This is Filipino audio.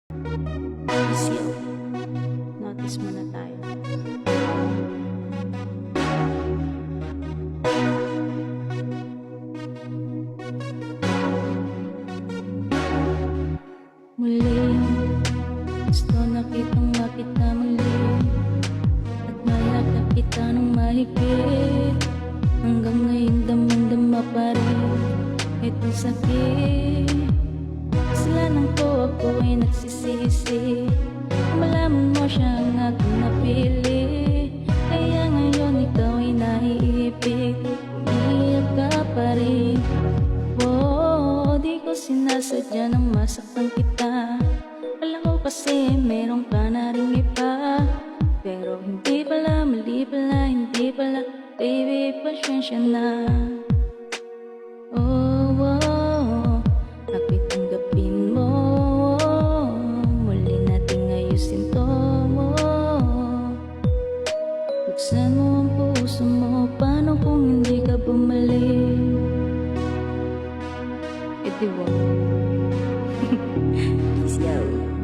Isyo, notice muna tayo. Muli, gusto na kitang makita muli, at mayakap kita ng mahigpit. Hanggang ngayon damang-dama pa rin itong sakit. Kasalanan ko, ako ay nagsisisi. Malaman mo siya ang aking napili, kaya ngayon ikaw ay naiipig. Umiyak ka pa rin. Oh, di ko sinasadya nang masaktan kita. Alam ko kasi meron ka na ring iba, pero hindi pala, mali pala, hindi pala. Baby, pasensya na. Oh, oh, ako'y tanggapin mo. Muli nating ayusin to. Buksan mo ang puso mo. Paano kung hindi ka bumalik? E di wag. Peace out.